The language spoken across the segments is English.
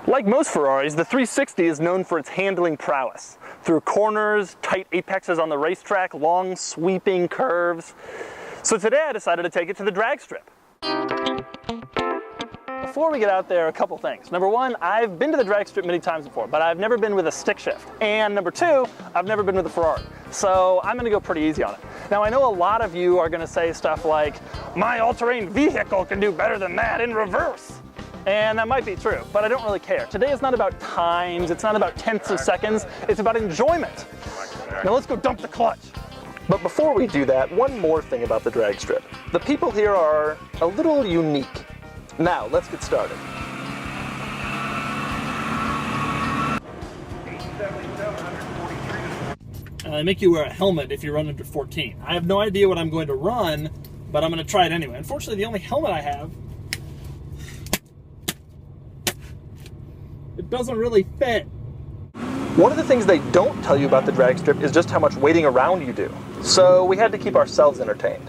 Like most Ferraris, the 360 is known for its handling prowess. Through corners, tight apexes on the racetrack, long sweeping curves. So today I decided to take it to the drag strip. Before we get out there, a couple things. Number one, I've been to the drag strip many times before, but I've never been with a stick shift. And number two, I've never been with a Ferrari. So I'm gonna go pretty easy on it. Now I know a lot of you are gonna say stuff like, my all-terrain vehicle can do better than that in reverse. And that might be true, but I don't really care. Today is not about times, it's not about tenths of seconds, it's about enjoyment. Now let's go dump the clutch. But before we do that, one more thing about the drag strip. The people here are a little unique. Now, let's get started. And they make you wear a helmet if you run under 14. I have no idea what I'm going to run, but I'm going to try it anyway. Unfortunately, the only helmet I have, it doesn't really fit. One of the things they don't tell you about the drag strip is just how much waiting around you do. So we had to keep ourselves entertained.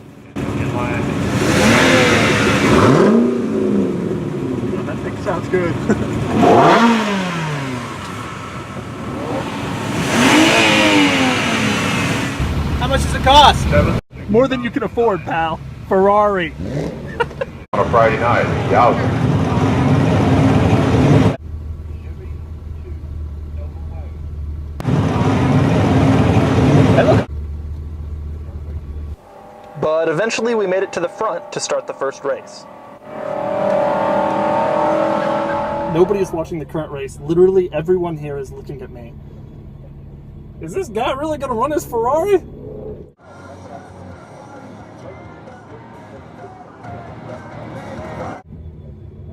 That thing sounds good. How much does it cost? $7. More than you can afford, pal. Ferrari. On a Friday night, yowza. But eventually we made it to the front to start the first race. Nobody is watching the current race. Literally everyone here is looking at me. Is this guy really going to run his Ferrari?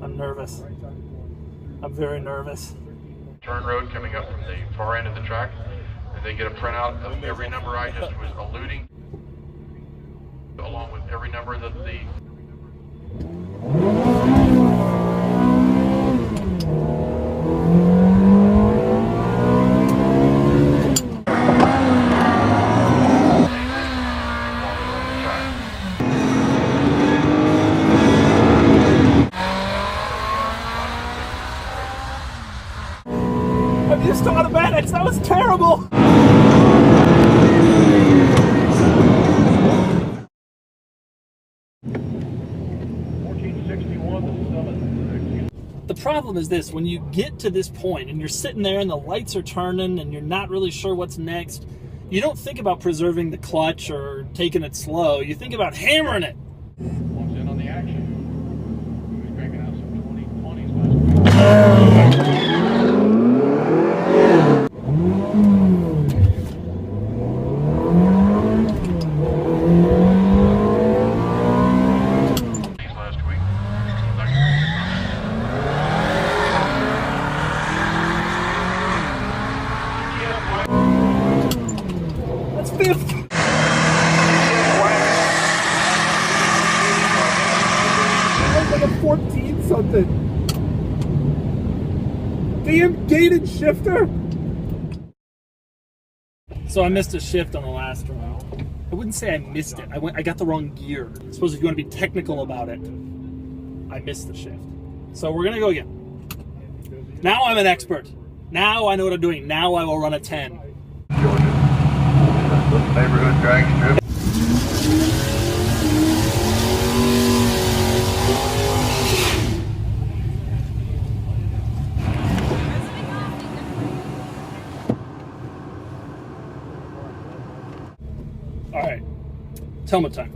I'm nervous. I'm very nervous. Turn road coming up from the far end of the track. And they get a printout of every number I just was alluding, along with every number that the I'm used to automatics. That was terrible. The problem is this: when you get to this point and you're sitting there and the lights are turning and you're not really sure what's next, you don't think about preserving the clutch or taking it slow. You think about hammering it. Walks in on the action. He was cranking out some 2020s last week. That's fifth. That's like a 14 something. Damn gated shifter. So I missed a shift on the last round. I wouldn't say I missed it. I got the wrong gear. I suppose if you want to be technical about it, I missed the shift. So we're gonna go again. Now I'm an expert. Now I know what I'm doing. Now I will run a 10. Neighborhood drag strip. All right, helmet time.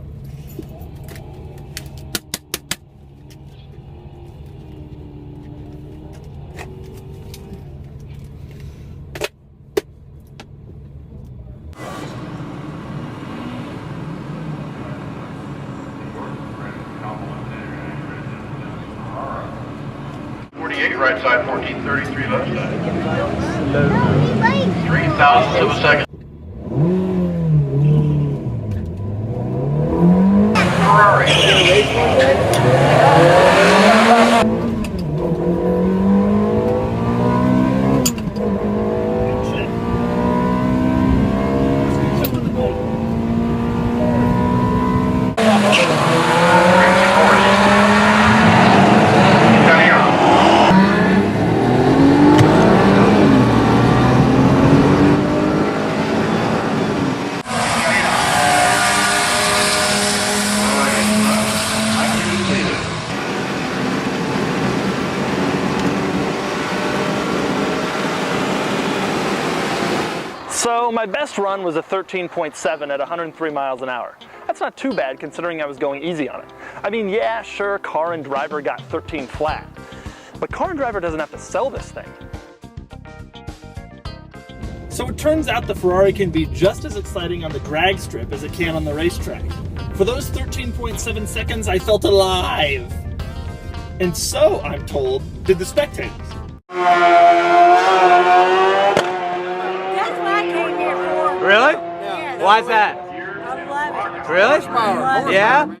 Right side, 1433 left side. 3,000ths of a second. Ferrari. So my best run was a 13.7 at 103 miles an hour. That's not too bad considering I was going easy on it. I mean, yeah, sure, car and driver got 13 flat, but car and driver doesn't have to sell this thing. So it turns out the Ferrari can be just as exciting on the drag strip as it can on the racetrack. For those 13.7 seconds, I felt alive. And so, I'm told, did the spectators. That's what I came here for. Really? Yeah. Why's that? I love it. Really? I love it. Yeah?